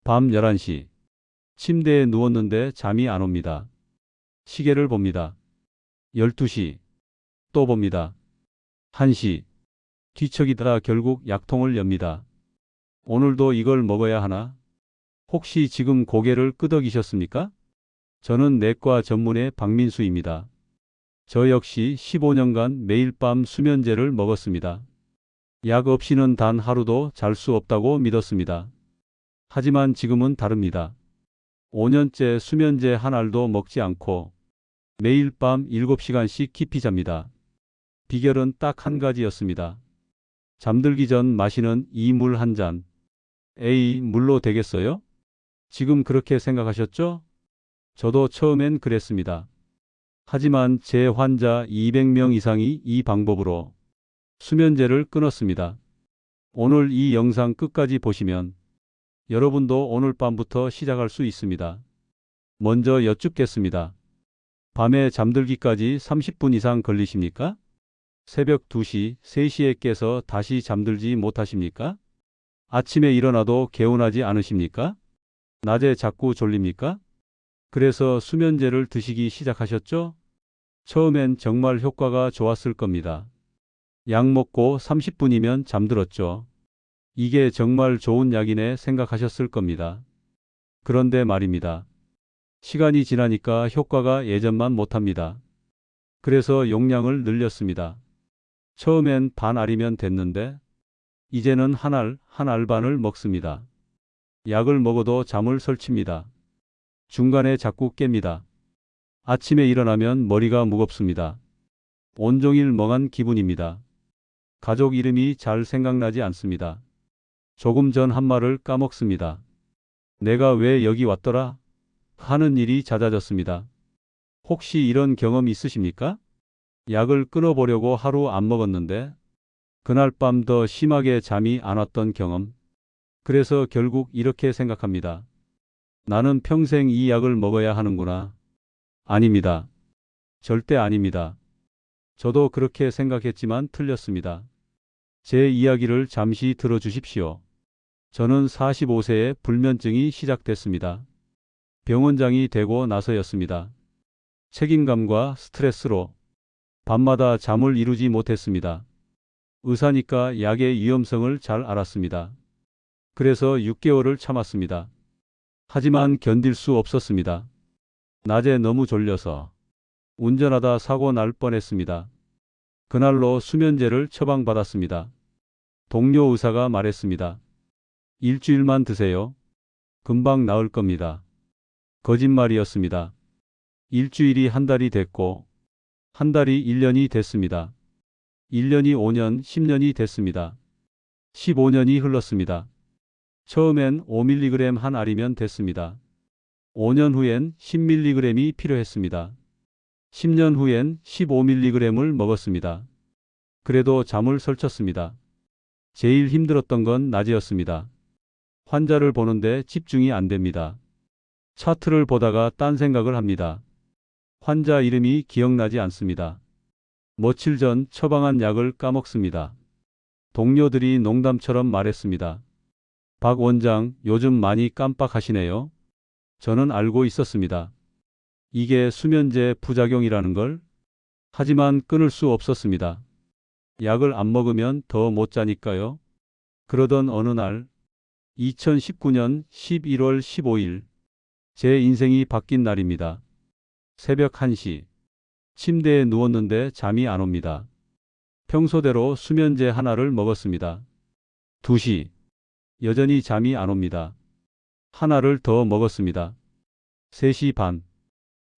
밤 11시. 침대에 누웠는데 잠이 안 옵니다. 시계를 봅니다. 12시. 또 봅니다. 1시. 뒤척이다가 결국 약통을 엽니다. 오늘도 이걸 먹어야 하나? 혹시 지금 고개를 끄덕이셨습니까? 저는 내과 전문의 박민수입니다. 저 역시 15년간 매일 밤 수면제를 먹었습니다. 약 없이는 단 하루도 잘 수 없다고 믿었습니다. 하지만 지금은 다릅니다. 5년째 수면제 한 알도 먹지 않고 매일 밤 7시간씩 깊이 잡니다. 비결은 딱 한 가지였습니다. 잠들기 전 마시는 이 물 한 잔. 에이, 물로 되겠어요? 지금 그렇게 생각하셨죠? 저도 처음엔 그랬습니다. 하지만 제 환자 200명 이상이 이 방법으로 수면제를 끊었습니다. 오늘 이 영상 끝까지 보시면 여러분도 오늘 밤부터 시작할 수 있습니다. 먼저 여쭙겠습니다. 밤에 잠들기까지 30분 이상 걸리십니까? 새벽 2시, 3시에 깨서 다시 잠들지 못하십니까? 아침에 일어나도 개운하지 않으십니까? 낮에 자꾸 졸립니까? 그래서 수면제를 드시기 시작하셨죠? 처음엔 정말 효과가 좋았을 겁니다. 약 먹고 30분이면 잠들었죠. 이게 정말 좋은 약이네 생각하셨을 겁니다. 그런데 말입니다. 시간이 지나니까 효과가 예전만 못합니다. 그래서 용량을 늘렸습니다. 처음엔 반 알이면 됐는데 이제는 한 알, 한 알 반을 먹습니다. 약을 먹어도 잠을 설칩니다. 중간에 자꾸 깹니다. 아침에 일어나면 머리가 무겁습니다. 온종일 멍한 기분입니다. 가족 이름이 잘 생각나지 않습니다. 조금 전 한 말을 까먹습니다. 내가 왜 여기 왔더라? 하는 일이 잦아졌습니다. 혹시 이런 경험 있으십니까? 약을 끊어보려고 하루 안 먹었는데 그날 밤 더 심하게 잠이 안 왔던 경험. 그래서 결국 이렇게 생각합니다. 나는 평생 이 약을 먹어야 하는구나. 아닙니다. 절대 아닙니다. 저도 그렇게 생각했지만 틀렸습니다. 제 이야기를 잠시 들어주십시오. 저는 45세에 불면증이 시작됐습니다. 병원장이 되고 나서였습니다. 책임감과 스트레스로 밤마다 잠을 이루지 못했습니다. 의사니까 약의 위험성을 잘 알았습니다. 그래서 6개월을 참았습니다. 하지만 견딜 수 없었습니다. 낮에 너무 졸려서 운전하다 사고 날 뻔했습니다. 그날로 수면제를 처방받았습니다. 동료 의사가 말했습니다. 일주일만 드세요. 금방 나을 겁니다. 거짓말이었습니다. 일주일이 한 달이 됐고, 한 달이 1년이 됐습니다. 1년이 5년, 10년이 됐습니다. 15년이 흘렀습니다. 처음엔 5mg 한 알이면 됐습니다. 5년 후엔 10mg이 필요했습니다. 10년 후엔 15mg을 먹었습니다. 그래도 잠을 설쳤습니다. 제일 힘들었던 건 낮이었습니다. 환자를 보는데 집중이 안 됩니다. 차트를 보다가 딴 생각을 합니다. 환자 이름이 기억나지 않습니다. 며칠 전 처방한 약을 까먹습니다. 동료들이 농담처럼 말했습니다. 박 원장, 요즘 많이 깜빡하시네요. 저는 알고 있었습니다. 이게 수면제 부작용이라는 걸. 하지만 끊을 수 없었습니다. 약을 안 먹으면 더 못 자니까요. 그러던 어느 날, 2019년 11월 15일, 제 인생이 바뀐 날입니다. 새벽 1시, 침대에 누웠는데 잠이 안 옵니다. 평소대로 수면제 하나를 먹었습니다. 2시, 여전히 잠이 안 옵니다. 하나를 더 먹었습니다. 3시 반,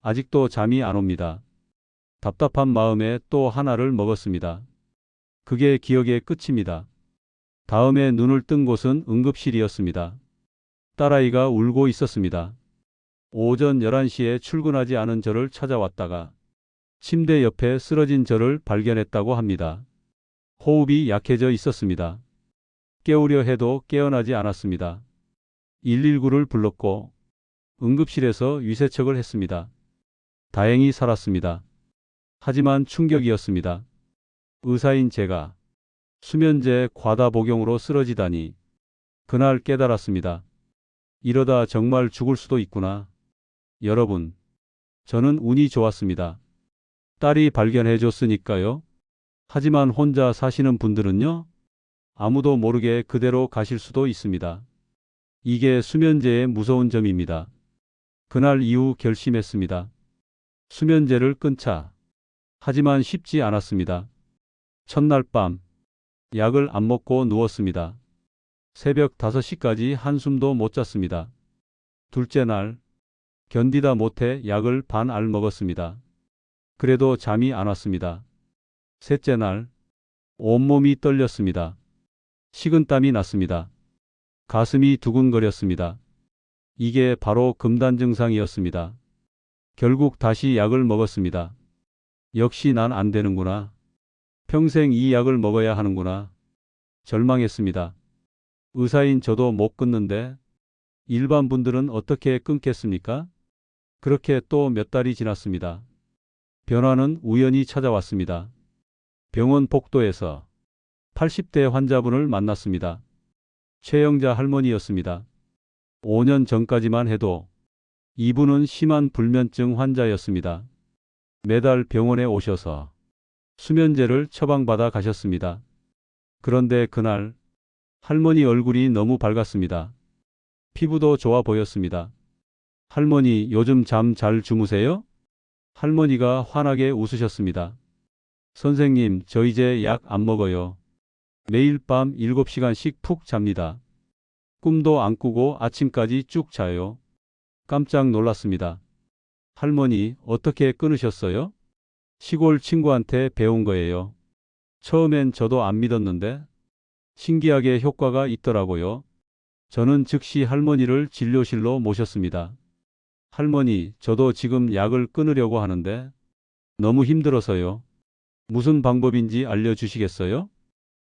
아직도 잠이 안 옵니다. 답답한 마음에 또 하나를 먹었습니다. 그게 기억의 끝입니다. 다음에 눈을 뜬 곳은 응급실이었습니다. 딸아이가 울고 있었습니다. 오전 11시에 출근하지 않은 저를 찾아왔다가 침대 옆에 쓰러진 저를 발견했다고 합니다. 호흡이 약해져 있었습니다. 깨우려 해도 깨어나지 않았습니다. 119를 불렀고 응급실에서 위세척을 했습니다. 다행히 살았습니다. 하지만 충격이었습니다. 의사인 제가 수면제 과다 복용으로 쓰러지다니. 그날 깨달았습니다. 이러다 정말 죽을 수도 있구나. 여러분, 저는 운이 좋았습니다. 딸이 발견해 줬으니까요. 하지만 혼자 사시는 분들은요, 아무도 모르게 그대로 가실 수도 있습니다. 이게 수면제의 무서운 점입니다. 그날 이후 결심했습니다. 수면제를 끊자. 하지만 쉽지 않았습니다. 첫날 밤, 약을 안 먹고 누웠습니다. 새벽 5시까지 한숨도 못 잤습니다. 둘째 날, 견디다 못해 약을 반 알 먹었습니다. 그래도 잠이 안 왔습니다. 셋째 날, 온몸이 떨렸습니다. 식은땀이 났습니다. 가슴이 두근거렸습니다. 이게 바로 금단 증상이었습니다. 결국 다시 약을 먹었습니다. 역시 난 안 되는구나. 평생 이 약을 먹어야 하는구나. 절망했습니다. 의사인 저도 못 끊는데 일반 분들은 어떻게 끊겠습니까? 그렇게 또 몇 달이 지났습니다. 변화는 우연히 찾아왔습니다. 병원 복도에서 80대 환자분을 만났습니다. 최영자 할머니였습니다. 5년 전까지만 해도 이분은 심한 불면증 환자였습니다. 매달 병원에 오셔서 수면제를 처방받아 가셨습니다. 그런데 그날 할머니 얼굴이 너무 밝았습니다. 피부도 좋아 보였습니다. 할머니, 요즘 잠 잘 주무세요? 할머니가 환하게 웃으셨습니다. 선생님, 저 이제 약 안 먹어요. 매일 밤 7시간씩 푹 잡니다. 꿈도 안 꾸고 아침까지 쭉 자요. 깜짝 놀랐습니다. 할머니, 어떻게 끊으셨어요? 시골 친구한테 배운 거예요. 처음엔 저도 안 믿었는데 신기하게 효과가 있더라고요. 저는 즉시 할머니를 진료실로 모셨습니다. 할머니, 저도 지금 약을 끊으려고 하는데 너무 힘들어서요. 무슨 방법인지 알려주시겠어요?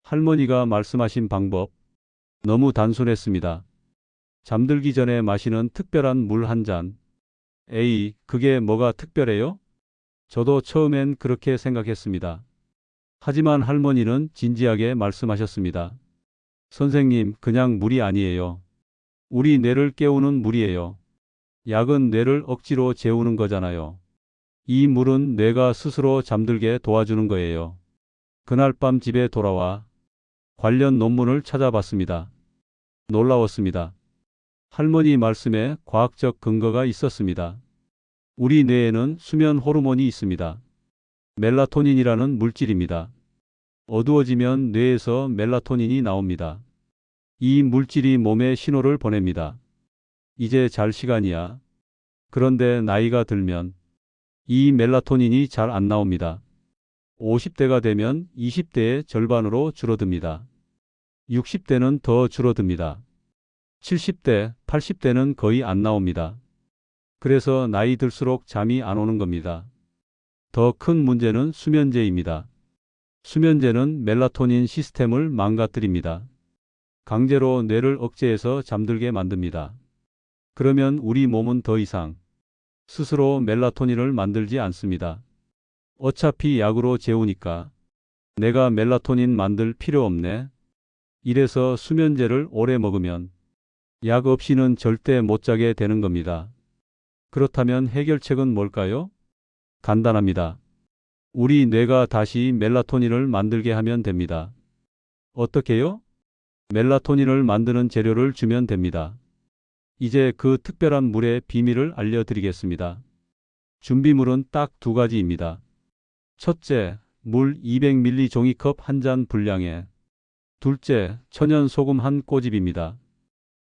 할머니가 말씀하신 방법, 너무 단순했습니다. 잠들기 전에 마시는 특별한 물 한 잔. 에이, 그게 뭐가 특별해요? 저도 처음엔 그렇게 생각했습니다. 하지만 할머니는 진지하게 말씀하셨습니다. 선생님, 그냥 물이 아니에요. 우리 뇌를 깨우는 물이에요. 약은 뇌를 억지로 재우는 거잖아요. 이 물은 뇌가 스스로 잠들게 도와주는 거예요. 그날 밤 집에 돌아와 관련 논문을 찾아봤습니다. 놀라웠습니다. 할머니 말씀에 과학적 근거가 있었습니다. 우리 뇌에는 수면 호르몬이 있습니다. 멜라토닌이라는 물질입니다. 어두워지면 뇌에서 멜라토닌이 나옵니다. 이 물질이 몸에 신호를 보냅니다. 이제 잘 시간이야. 그런데 나이가 들면 이 멜라토닌이 잘 안 나옵니다. 50대가 되면 20대의 절반으로 줄어듭니다. 60대는 더 줄어듭니다. 70대, 80대는 거의 안 나옵니다. 그래서 나이 들수록 잠이 안 오는 겁니다. 더 큰 문제는 수면제입니다. 수면제는 멜라토닌 시스템을 망가뜨립니다. 강제로 뇌를 억제해서 잠들게 만듭니다. 그러면 우리 몸은 더 이상 스스로 멜라토닌을 만들지 않습니다. 어차피 약으로 재우니까 내가 멜라토닌 만들 필요 없네. 이래서 수면제를 오래 먹으면 약 없이는 절대 못 자게 되는 겁니다. 그렇다면 해결책은 뭘까요? 간단합니다. 우리 뇌가 다시 멜라토닌을 만들게 하면 됩니다. 어떻게요? 멜라토닌을 만드는 재료를 주면 됩니다. 이제 그 특별한 물의 비밀을 알려드리겠습니다. 준비물은 딱 2가지입니다. 첫째, 물 200ml 종이컵 한 잔 분량에. 둘째, 천연 소금 한 꼬집입니다.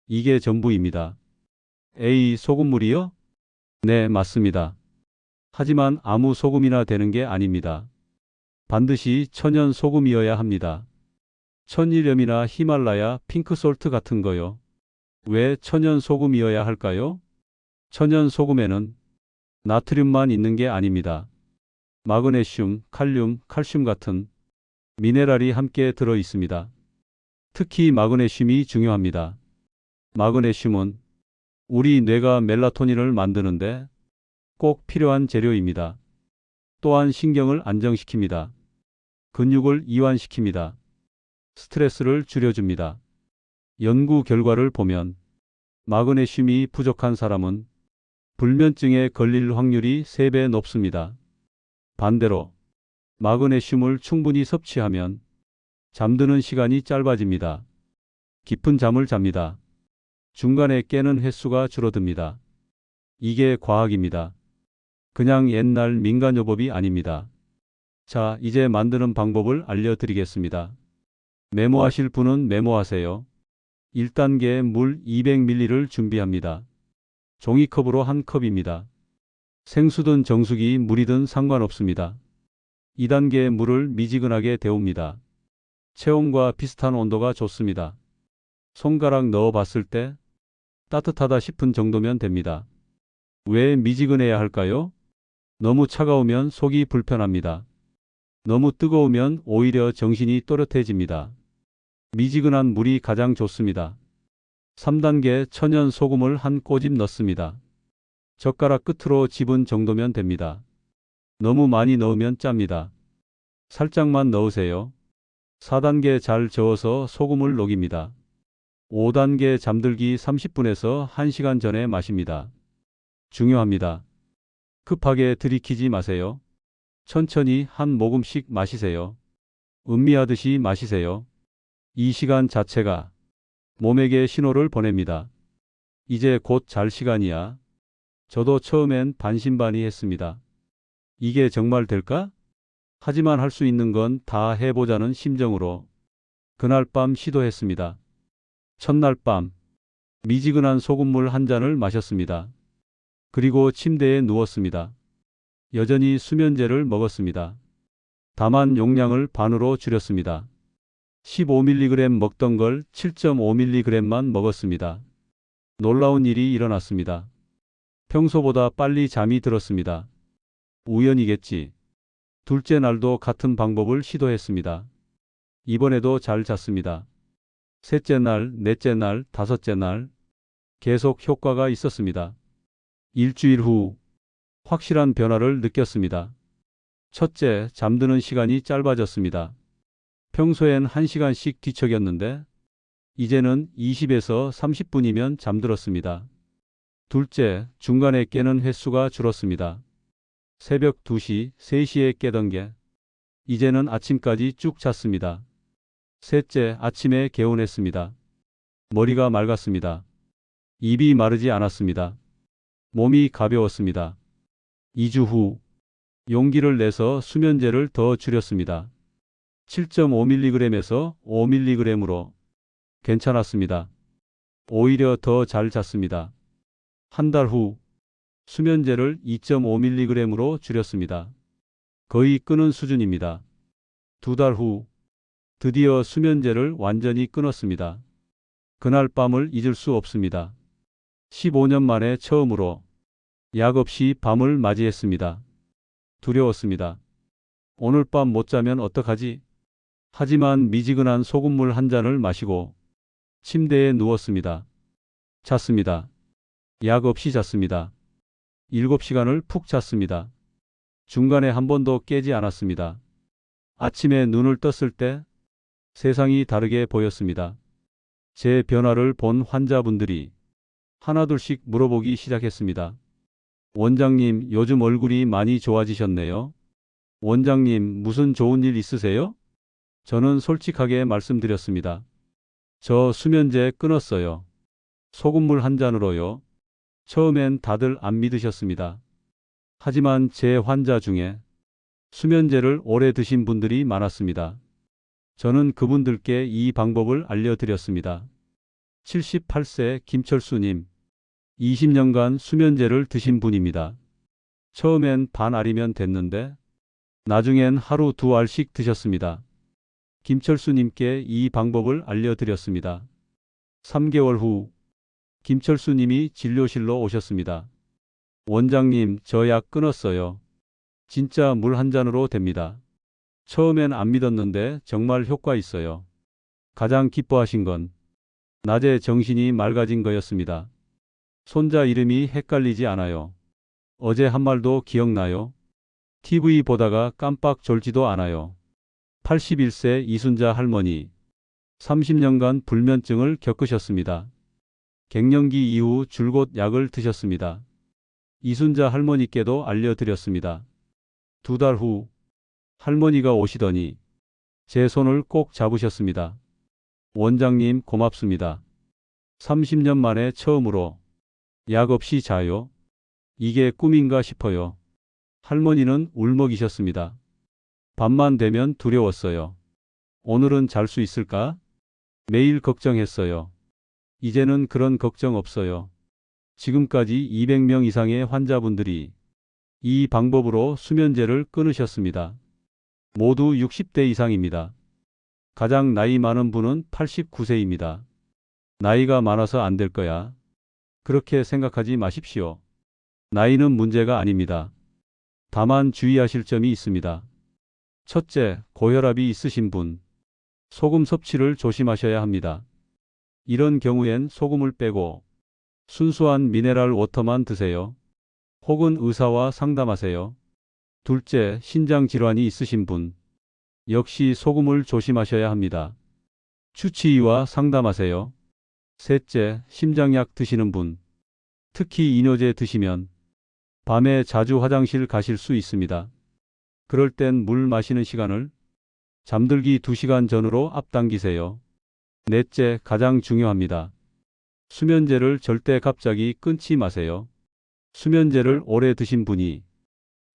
이게 전부입니다. 에이, 소금물이요? 네, 맞습니다. 하지만 아무 소금이나 되는 게 아닙니다. 반드시 천연 소금이어야 합니다. 천일염이나 히말라야 핑크솔트 같은 거요. 왜 천연 소금이어야 할까요? 천연 소금에는 나트륨만 있는 게 아닙니다. 마그네슘, 칼륨, 칼슘 같은 미네랄이 함께 들어 있습니다. 특히 마그네슘이 중요합니다. 마그네슘은 우리 뇌가 멜라토닌을 만드는데 꼭 필요한 재료입니다. 또한 신경을 안정시킵니다. 근육을 이완시킵니다. 스트레스를 줄여줍니다. 연구 결과를 보면 마그네슘이 부족한 사람은 불면증에 걸릴 확률이 3배 높습니다. 반대로 마그네슘을 충분히 섭취하면 잠드는 시간이 짧아집니다. 깊은 잠을 잡니다. 중간에 깨는 횟수가 줄어듭니다. 이게 과학입니다. 그냥 옛날 민간요법이 아닙니다. 자, 이제 만드는 방법을 알려드리겠습니다. 메모하실 분은 메모하세요. 1단계 물 200ml를 준비합니다. 종이컵으로 한 컵입니다. 생수든 정수기 물이든 상관없습니다. 2단계 물을 미지근하게 데웁니다. 체온과 비슷한 온도가 좋습니다. 손가락 넣어 봤을 때 따뜻하다 싶은 정도면 됩니다. 왜 미지근해야 할까요? 너무 차가우면 속이 불편합니다. 너무 뜨거우면 오히려 정신이 또렷해집니다. 미지근한 물이 가장 좋습니다. 3단계 천연 소금을 한 꼬집 넣습니다. 젓가락 끝으로 집은 정도면 됩니다. 너무 많이 넣으면 짭니다. 살짝만 넣으세요. 4단계 잘 저어서 소금을 녹입니다. 5단계 잠들기 30분에서 1시간 전에 마십니다. 중요합니다. 급하게 들이키지 마세요. 천천히 한 모금씩 마시세요. 음미하듯이 마시세요. 이 시간 자체가 몸에게 신호를 보냅니다. 이제 곧 잘 시간이야. 저도 처음엔 반신반의했습니다. 이게 정말 될까? 하지만 할 수 있는 건 다 해보자는 심정으로 그날 밤 시도했습니다. 첫날 밤 미지근한 소금물 한 잔을 마셨습니다. 그리고 침대에 누웠습니다. 여전히 수면제를 먹었습니다. 다만 용량을 반으로 줄였습니다. 15mg 먹던 걸 7.5mg만 먹었습니다. 놀라운 일이 일어났습니다. 평소보다 빨리 잠이 들었습니다. 우연이겠지. 둘째 날도 같은 방법을 시도했습니다. 이번에도 잘 잤습니다. 셋째 날, 넷째 날, 다섯째 날 계속 효과가 있었습니다. 일주일 후 확실한 변화를 느꼈습니다. 첫째, 잠드는 시간이 짧아졌습니다. 평소엔 1시간씩 뒤척였는데 이제는 20에서 30분이면 잠들었습니다. 둘째, 중간에 깨는 횟수가 줄었습니다. 새벽 2시, 3시에 깨던 게 이제는 아침까지 쭉 잤습니다. 셋째, 아침에 개운했습니다. 머리가 맑았습니다. 입이 마르지 않았습니다. 몸이 가벼웠습니다. 2주 후 용기를 내서 수면제를 더 줄였습니다. 7.5mg에서 5mg으로 괜찮았습니다. 오히려 더 잘 잤습니다. 한 달 후 수면제를 2.5mg으로 줄였습니다. 거의 끊은 수준입니다. 2달 후 드디어 수면제를 완전히 끊었습니다. 그날 밤을 잊을 수 없습니다. 15년 만에 처음으로 약 없이 밤을 맞이했습니다. 두려웠습니다. 오늘 밤 못 자면 어떡하지? 하지만 미지근한 소금물 한 잔을 마시고 침대에 누웠습니다. 잤습니다. 약 없이 잤습니다. 7시간을 푹 잤습니다. 중간에 한 번도 깨지 않았습니다. 아침에 눈을 떴을 때 세상이 다르게 보였습니다. 제 변화를 본 환자분들이 하나둘씩 물어보기 시작했습니다. 원장님, 요즘 얼굴이 많이 좋아지셨네요. 원장님, 무슨 좋은 일 있으세요? 저는 솔직하게 말씀드렸습니다. 저 수면제 끊었어요. 소금물 한 잔으로요. 처음엔 다들 안 믿으셨습니다. 하지만 제 환자 중에 수면제를 오래 드신 분들이 많았습니다. 저는 그분들께 이 방법을 알려드렸습니다. 78세 김철수님, 20년간 수면제를 드신 분입니다. 처음엔 반 알이면 됐는데 나중엔 하루 2알씩 드셨습니다. 김철수님께 이 방법을 알려드렸습니다. 3개월 후 김철수님이 진료실로 오셨습니다. 원장님, 저 약 끊었어요. 진짜 물 한 잔으로 됩니다. 처음엔 안 믿었는데 정말 효과 있어요. 가장 기뻐하신 건 낮에 정신이 맑아진 거였습니다. 손자 이름이 헷갈리지 않아요. 어제 한 말도 기억나요? TV 보다가 깜빡 졸지도 않아요. 81세 이순자 할머니. 30년간 불면증을 겪으셨습니다. 갱년기 이후 줄곧 약을 드셨습니다. 이순자 할머니께도 알려드렸습니다. 2달 후 할머니가 오시더니 제 손을 꼭 잡으셨습니다. 원장님 고맙습니다. 30년 만에 처음으로 약 없이 자요. 이게 꿈인가 싶어요. 할머니는 울먹이셨습니다. 밤만 되면 두려웠어요. 오늘은 잘 수 있을까? 매일 걱정했어요. 이제는 그런 걱정 없어요. 지금까지 200명 이상의 환자분들이 이 방법으로 수면제를 끊으셨습니다. 모두 60대 이상입니다. 가장 나이 많은 분은 89세입니다. 나이가 많아서 안 될 거야. 그렇게 생각하지 마십시오. 나이는 문제가 아닙니다. 다만 주의하실 점이 있습니다. 첫째, 고혈압이 있으신 분. 소금 섭취를 조심하셔야 합니다. 이런 경우엔 소금을 빼고 순수한 미네랄 워터만 드세요. 혹은 의사와 상담하세요. 둘째, 신장 질환이 있으신 분. 역시 소금을 조심하셔야 합니다. 주치의와 상담하세요. 셋째, 심장약 드시는 분. 특히 이뇨제 드시면 밤에 자주 화장실 가실 수 있습니다. 그럴 땐 물 마시는 시간을 잠들기 2시간 전으로 앞당기세요. 넷째, 가장 중요합니다. 수면제를 절대 갑자기 끊지 마세요. 수면제를 오래 드신 분이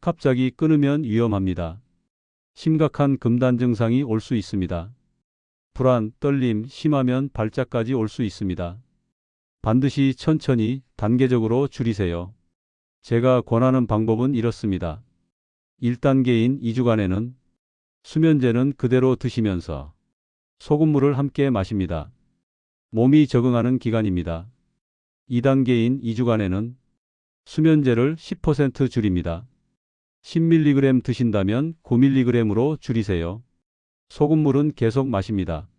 갑자기 끊으면 위험합니다. 심각한 금단 증상이 올 수 있습니다. 불안, 떨림, 심하면 발작까지 올 수 있습니다. 반드시 천천히 단계적으로 줄이세요. 제가 권하는 방법은 이렇습니다. 1단계인 2주간에는 수면제는 그대로 드시면서 소금물을 함께 마십니다. 몸이 적응하는 기간입니다. 2단계인 2주간에는 수면제를 10% 줄입니다. 10mg 드신다면 9mg으로 줄이세요. 소금물은 계속 마십니다.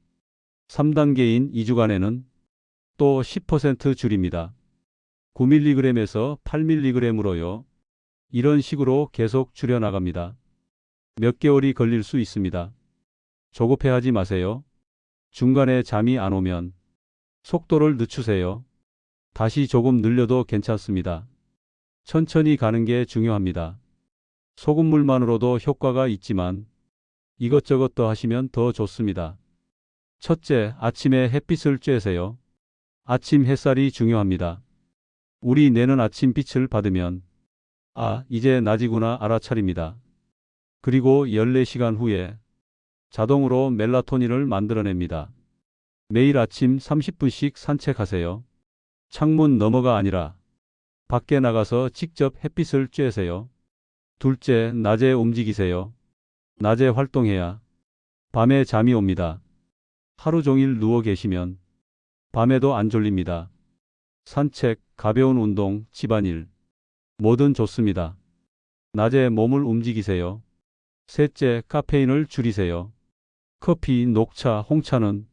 3단계인 2주간에는 또 10% 줄입니다. 9mg에서 8mg으로요. 이런 식으로 계속 줄여나갑니다. 몇 개월이 걸릴 수 있습니다. 조급해하지 마세요. 중간에 잠이 안 오면 속도를 늦추세요. 다시 조금 늘려도 괜찮습니다. 천천히 가는 게 중요합니다. 소금물만으로도 효과가 있지만 이것저것 더 하시면 더 좋습니다. 첫째, 아침에 햇빛을 쬐세요. 아침 햇살이 중요합니다. 우리 뇌는 아침 빛을 받으면 이제 낮이구나 알아차립니다. 그리고 14시간 후에 자동으로 멜라토닌을 만들어냅니다. 매일 아침 30분씩 산책하세요. 창문 너머가 아니라 밖에 나가서 직접 햇빛을 쬐세요. 둘째, 낮에 움직이세요. 낮에 활동해야 밤에 잠이 옵니다. 하루 종일 누워 계시면 밤에도 안 졸립니다. 산책, 가벼운 운동, 집안일, 뭐든 좋습니다. 낮에 몸을 움직이세요. 셋째, 카페인을 줄이세요. 커피, 녹차, 홍차는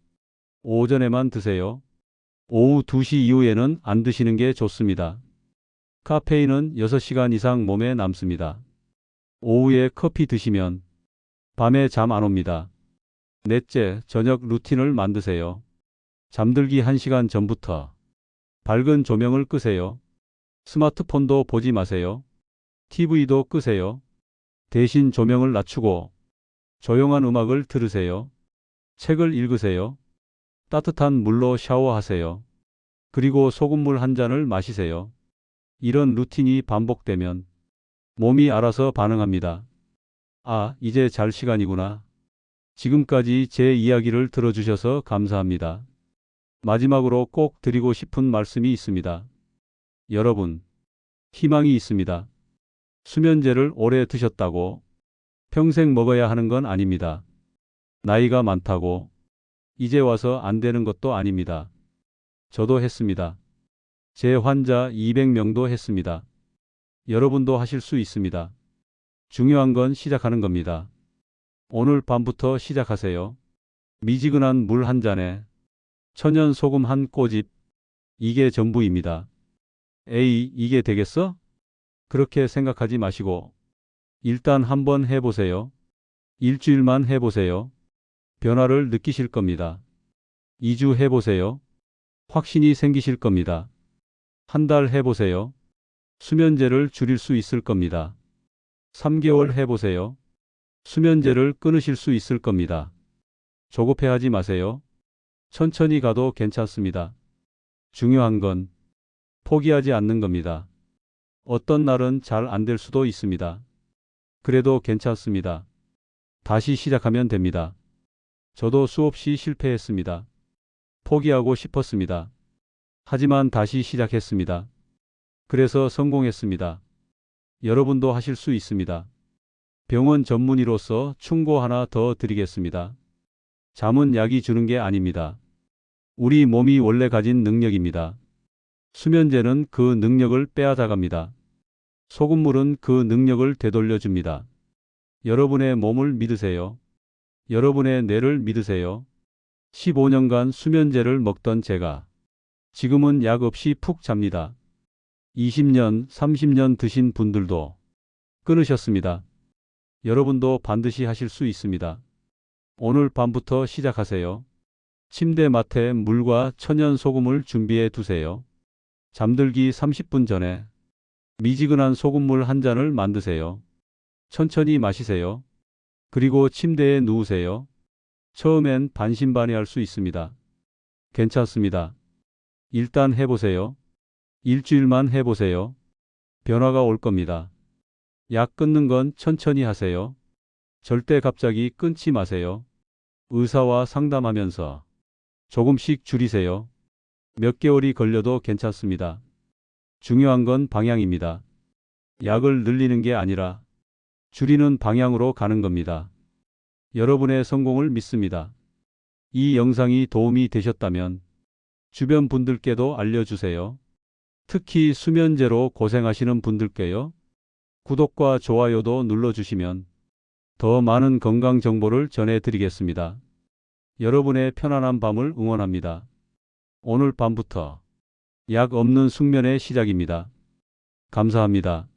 오전에만 드세요. 오후 2시 이후에는 안 드시는 게 좋습니다. 카페인은 6시간 이상 몸에 남습니다. 오후에 커피 드시면 밤에 잠 안 옵니다. 넷째, 저녁 루틴을 만드세요. 잠들기 1시간 전부터 밝은 조명을 끄세요. 스마트폰도 보지 마세요. TV도 끄세요. 대신 조명을 낮추고 조용한 음악을 들으세요. 책을 읽으세요. 따뜻한 물로 샤워하세요. 그리고 소금물 한 잔을 마시세요. 이런 루틴이 반복되면 몸이 알아서 반응합니다. 이제 잘 시간이구나. 지금까지 제 이야기를 들어주셔서 감사합니다. 마지막으로 꼭 드리고 싶은 말씀이 있습니다. 여러분, 희망이 있습니다. 수면제를 오래 드셨다고 평생 먹어야 하는 건 아닙니다. 나이가 많다고 이제 와서 안 되는 것도 아닙니다. 저도 했습니다. 제 환자 200명도 했습니다. 여러분도 하실 수 있습니다. 중요한 건 시작하는 겁니다. 오늘 밤부터 시작하세요. 미지근한 물 한 잔에 천연 소금 한 꼬집, 이게 전부입니다. 이게 되겠어? 그렇게 생각하지 마시고 일단 한번 해보세요. 일주일만 해보세요. 변화를 느끼실 겁니다. 2주 해보세요. 확신이 생기실 겁니다. 한 달 해보세요. 수면제를 줄일 수 있을 겁니다. 3개월 해보세요. 수면제를 끊으실 수 있을 겁니다. 조급해하지 마세요. 천천히 가도 괜찮습니다. 중요한 건 포기하지 않는 겁니다. 어떤 날은 잘 안 될 수도 있습니다. 그래도 괜찮습니다. 다시 시작하면 됩니다. 저도 수없이 실패했습니다. 포기하고 싶었습니다. 하지만 다시 시작했습니다. 그래서 성공했습니다. 여러분도 하실 수 있습니다. 병원 전문의로서 충고 하나 더 드리겠습니다. 잠은 약이 주는 게 아닙니다. 우리 몸이 원래 가진 능력입니다. 수면제는 그 능력을 빼앗아갑니다. 소금물은 그 능력을 되돌려 줍니다. 여러분의 몸을 믿으세요. 여러분의 뇌를 믿으세요. 15년간 수면제를 먹던 제가 지금은 약 없이 푹 잡니다. 20년, 30년 드신 분들도 끊으셨습니다. 여러분도 반드시 하실 수 있습니다. 오늘 밤부터 시작하세요. 침대 맡에 물과 천연 소금을 준비해 두세요. 잠들기 30분 전에 미지근한 소금물 한 잔을 만드세요. 천천히 마시세요. 그리고 침대에 누우세요. 처음엔 반신반의할 수 있습니다. 괜찮습니다. 일단 해보세요. 일주일만 해보세요. 변화가 올 겁니다. 약 끊는 건 천천히 하세요. 절대 갑자기 끊지 마세요. 의사와 상담하면서 조금씩 줄이세요. 몇 개월이 걸려도 괜찮습니다. 중요한 건 방향입니다. 약을 늘리는 게 아니라 줄이는 방향으로 가는 겁니다. 여러분의 성공을 믿습니다. 이 영상이 도움이 되셨다면 주변 분들께도 알려주세요. 특히 수면제로 고생하시는 분들께요. 구독과 좋아요도 눌러주시면 더 많은 건강 정보를 전해드리겠습니다. 여러분의 편안한 밤을 응원합니다. 오늘 밤부터 약 없는 숙면의 시작입니다. 감사합니다.